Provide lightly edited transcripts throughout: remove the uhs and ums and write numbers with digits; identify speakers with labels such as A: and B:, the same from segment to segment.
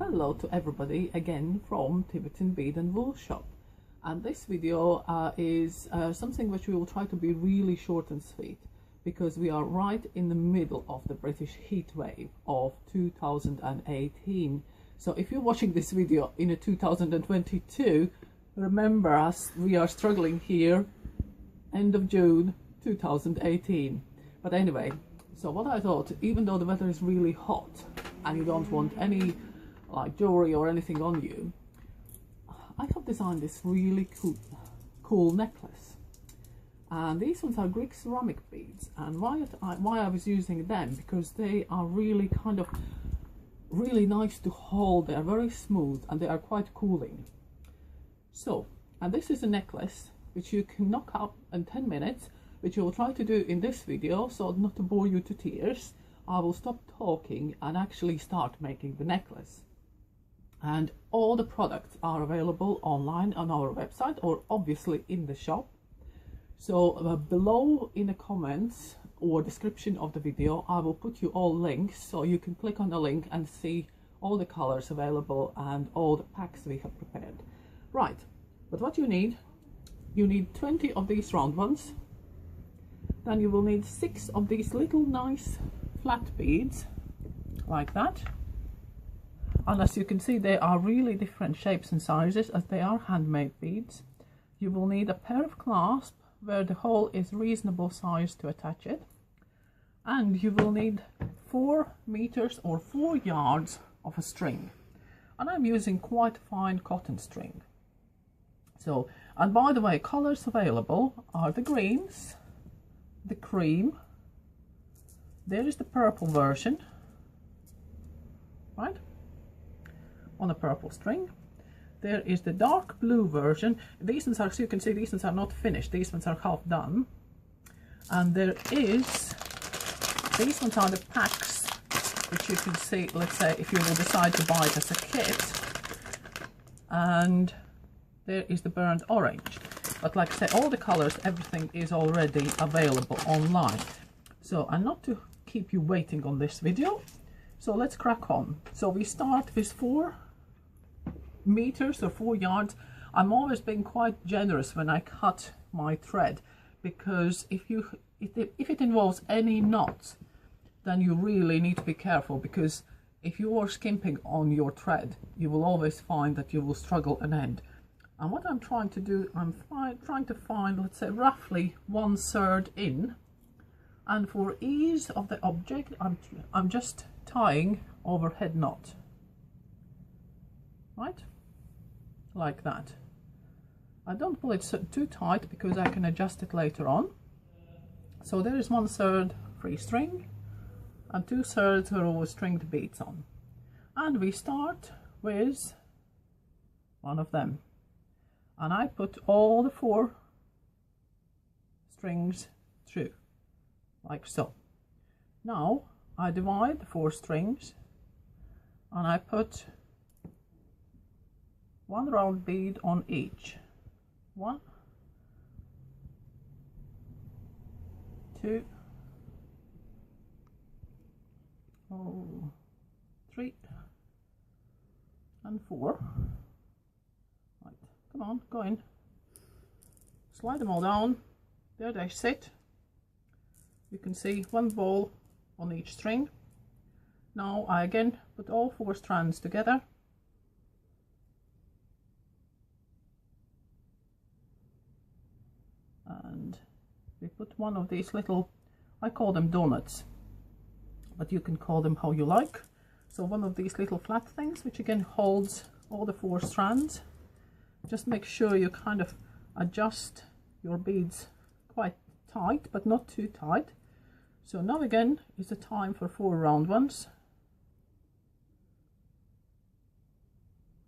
A: Hello to everybody again from Tiverton Bead and Wool Shop, and this video is something which we will try to be really short and sweet because we are right in the middle of the British heat wave of 2018. So if you're watching this video in 2022, remember us, we are struggling here end of June 2018. But anyway, so what I thought, even though the weather is really hot and you don't want any like jewelry or anything on you, I have designed this really cool necklace, and these ones are Greek ceramic beads. And why I was using them, because they are really really nice to hold. They are very smooth and they are quite cooling. So, and this is a necklace which you can knock up in 10 minutes, which I will try to do in this video. So not to bore you to tears, I will stop talking and actually start making the necklace. And all the products are available online on our website or obviously in the shop. So below in the comments or description of the video, I will put you all links so you can click on the link and see all the colors available and all the packs we have prepared. Right, but what you need 20 of these round ones. Then you will need 6 of these little nice flat beads like that. And as you can see, they are really different shapes and sizes as they are handmade beads. You will need a pair of clasps where the hole is reasonable size to attach it. And you will need 4 meters or 4 yards of a string. And I'm using quite fine cotton string. So, and by the way, colors available are the greens, the cream, there is the purple version, right, on a purple string. There is the dark blue version. These ones are, as you can see, these ones are not finished, these ones are half done. And there is, these ones are the packs which you can see, let's say if you will decide to buy it as a kit. And there is the burnt orange. But like I say, all the colors, everything is already available online. So, and not to keep you waiting on this video, so let's crack on. So we start with 4 meters or 4 yards. I'm always being quite generous when I cut my thread, because if it involves any knots, then you really need to be careful, because if you are skimping on your thread, you will always find that you will struggle and end. And what I'm trying to do, I'm trying to find, let's say, roughly 1/3 in. And for ease of the object, I'm just tying overhead knot. Right? Like that. I don't pull it too tight because I can adjust it later on. So there is 1/3 free string and 2/3 are always stringed beads on. And we start with one of them. And I put all the 4 strings through, like so. Now I divide the 4 strings and I put 1 round bead on each. 1, 2, 3 and 4. Right, come on, go in. Slide them all down. There they sit. You can see 1 ball on each string. Now I again put all 4 strands together. And we put one of these little, I call them donuts, but you can call them how you like. So one of these little flat things, which again holds all the 4 strands. Just make sure you kind of adjust your beads quite tight, but not too tight. So now again is the time for 4 round ones.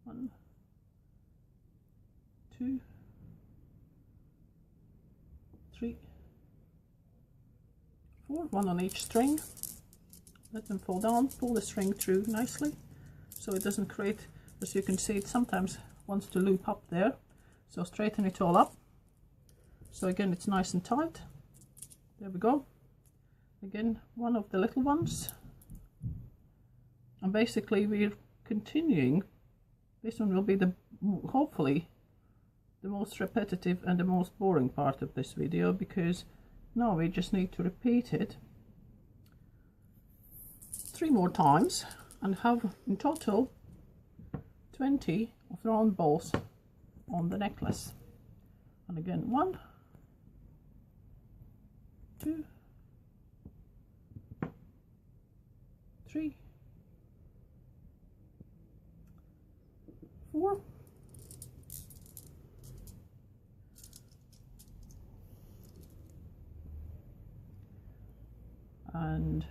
A: 1, 2, 3, 4, 1 on each string. Let them fall down, pull the string through nicely so it doesn't create, as you can see, it sometimes wants to loop up there, so straighten it all up. So again, it's nice and tight. There we go. Again, one of the little ones, and basically we're continuing. This one will be the hopefully the most repetitive and the most boring part of this video, because now we just need to repeat it 3 more times and have in total 20 of round balls on the necklace. And again, 1, 2, 3, 4, and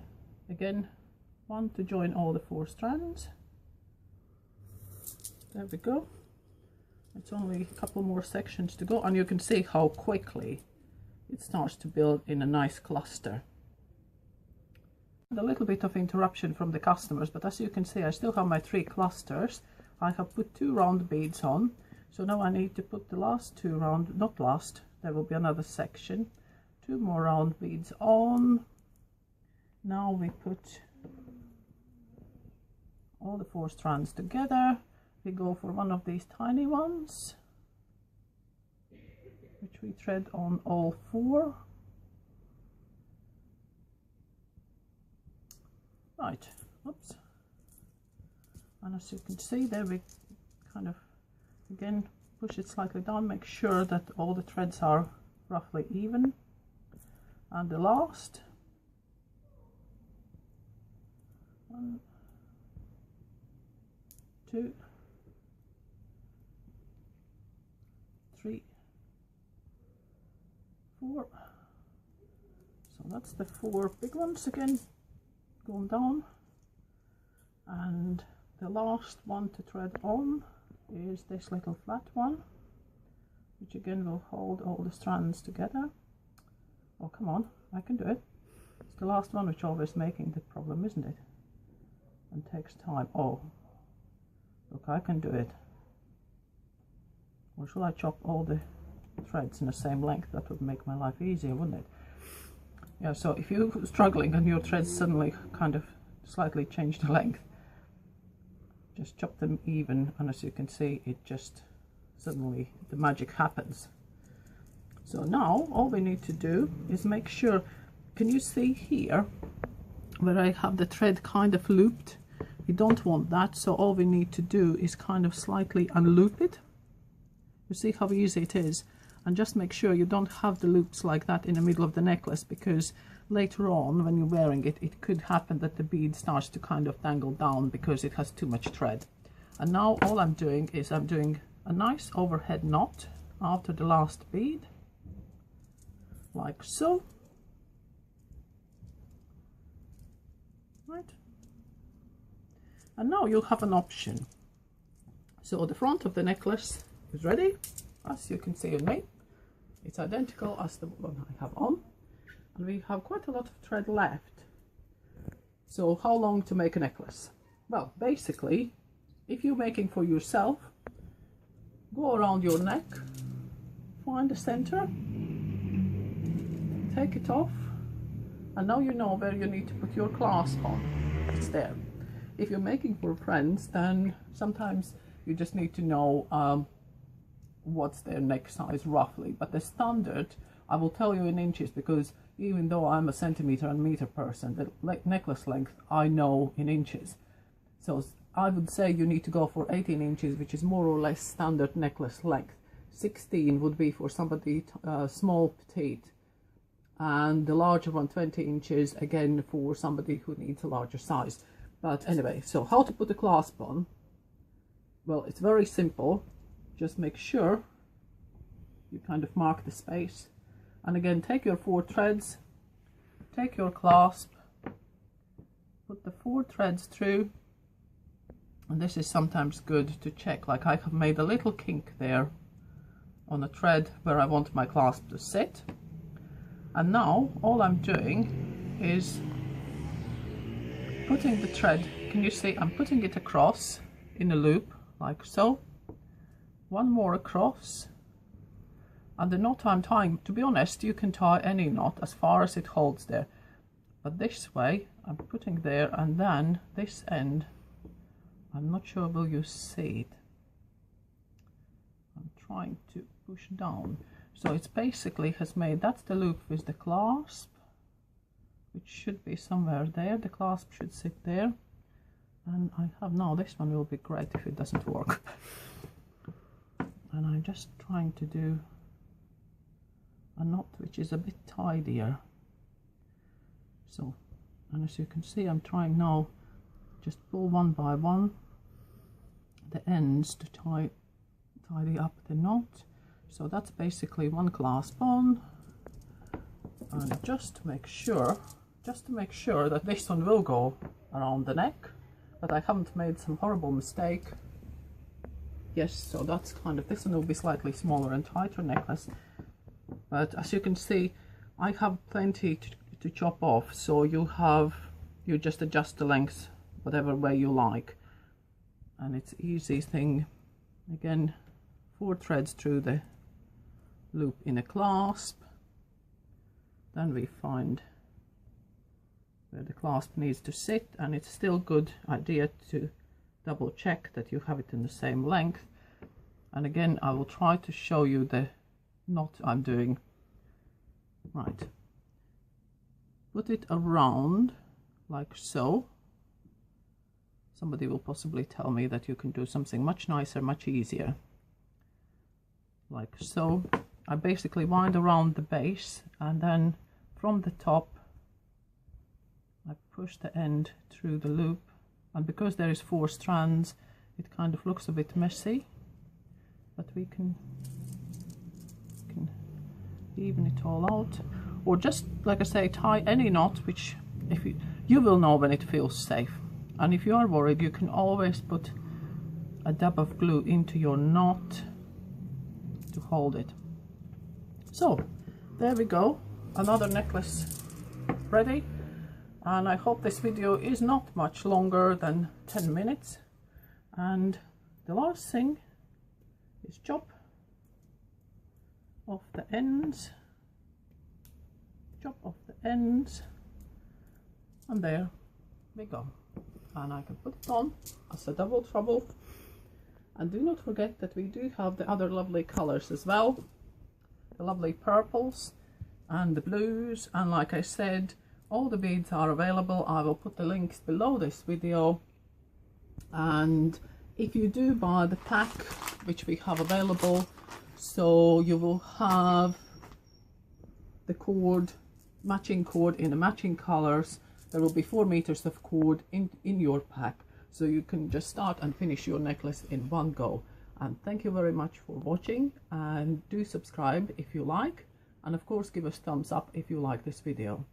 A: again 1 to join all the 4 strands. There we go. It's only a couple more sections to go, and you can see how quickly it starts to build in a nice cluster. And a little bit of interruption from the customers, but as you can see I still have my 3 clusters. I have put 2 round beads on, so now I need to put the last 2 round, not last, there will be another section, 2 more round beads on. Now we put all the 4 strands together. We go for one of these tiny ones, which we thread on all 4. Right, oops. And as you can see there, we kind of again push it slightly down, make sure that all the threads are roughly even. And the last 1, 2, 3, 4. So that's the 4 big ones again going down, and the last one to thread on is this little flat one, which again will hold all the strands together. Oh, come on, I can do it. It's the last one which always making the problem, isn't it? And takes time. Oh, look, I can do it. Or should I chop all the threads in the same length? That would make my life easier, wouldn't it? Yeah, so if you're struggling and your threads suddenly kind of slightly change the length, just chop them even, and as you can see, it just suddenly the magic happens. So now all we need to do is make sure, can you see here where I have the thread kind of looped? We don't want that, so all we need to do is kind of slightly unloop it. You see how easy it is, and just make sure you don't have the loops like that in the middle of the necklace, because later on when you're wearing it, it could happen that the bead starts to kind of dangle down because it has too much thread. And now all I'm doing is I'm doing a nice overhead knot after the last bead, like so. Right, and now you'll have an option. So the front of the necklace is ready, as you can see on me. It's identical as the one I have on, and we have quite a lot of thread left. So how long to make a necklace? Well, basically, if you're making for yourself, go around your neck, find the center, take it off, and now you know where you need to put your clasp on. It's there. If you're making for friends, then sometimes you just need to know what's their neck size roughly, but the standard I will tell you in inches, because even though I'm a centimeter and meter person, the necklace length I know in inches. So I would say you need to go for 18 inches, which is more or less standard necklace length. 16 would be for somebody small, petite, and the larger one, 20 inches, again for somebody who needs a larger size. But anyway, so how to put a clasp on? Well, it's very simple. Just make sure you kind of mark the space, and again take your 4 threads, take your clasp, put the 4 threads through, and this is sometimes good to check, like I have made a little kink there on a thread where I want my clasp to sit. And now all I'm doing is putting the thread, can you see I'm putting it across in a loop like so, one more across, and the knot I'm tying, to be honest, you can tie any knot as far as it holds there, but this way I'm putting there, and then this end I'm not sure will you see it. I'm trying to push down. So it's basically has made, that's the loop with the clasp, which should be somewhere there. The clasp should sit there. And I have now, this one will be great if it doesn't work. And I'm just trying to do a knot which is a bit tidier. So, and as you can see, I'm trying now just pull one by one the ends to tidy up the knot. So that's basically one clasp on, and just to make sure that this one will go around the neck, but I haven't made some horrible mistake. Yes, so that's kind of, this one will be slightly smaller and tighter necklace, but as you can see, I have plenty to chop off, so you just adjust the length whatever way you like, and it's easy thing. Again, 4 threads through the loop in a clasp, then we find where the clasp needs to sit, and it's still good idea to double check that you have it in the same length. And again, I will try to show you the knot I'm doing. Right, put it around like so. Somebody will possibly tell me that you can do something much nicer, much easier, like so. I basically wind around the base, and then from the top I push the end through the loop, and because there is 4 strands it kind of looks a bit messy, but we can even it all out, or just like I say, tie any knot which, if you will know when it feels safe. And if you are worried, you can always put a dab of glue into your knot to hold it. So there we go, another necklace ready, and I hope this video is not much longer than 10 minutes. And the last thing is chop off the ends, and there we go. And I can put it on as a double trouble. And do not forget that we do have the other lovely colors as well, the lovely purples and the blues, and like I said, all the beads are available. I will put the links below this video, and if you do buy the pack which we have available, so you will have the cord, matching cord in the matching colors. There will be 4 meters of cord in your pack, so you can just start and finish your necklace in one go. And thank you very much for watching, and do subscribe if you like, and of course give us thumbs up if you like this video.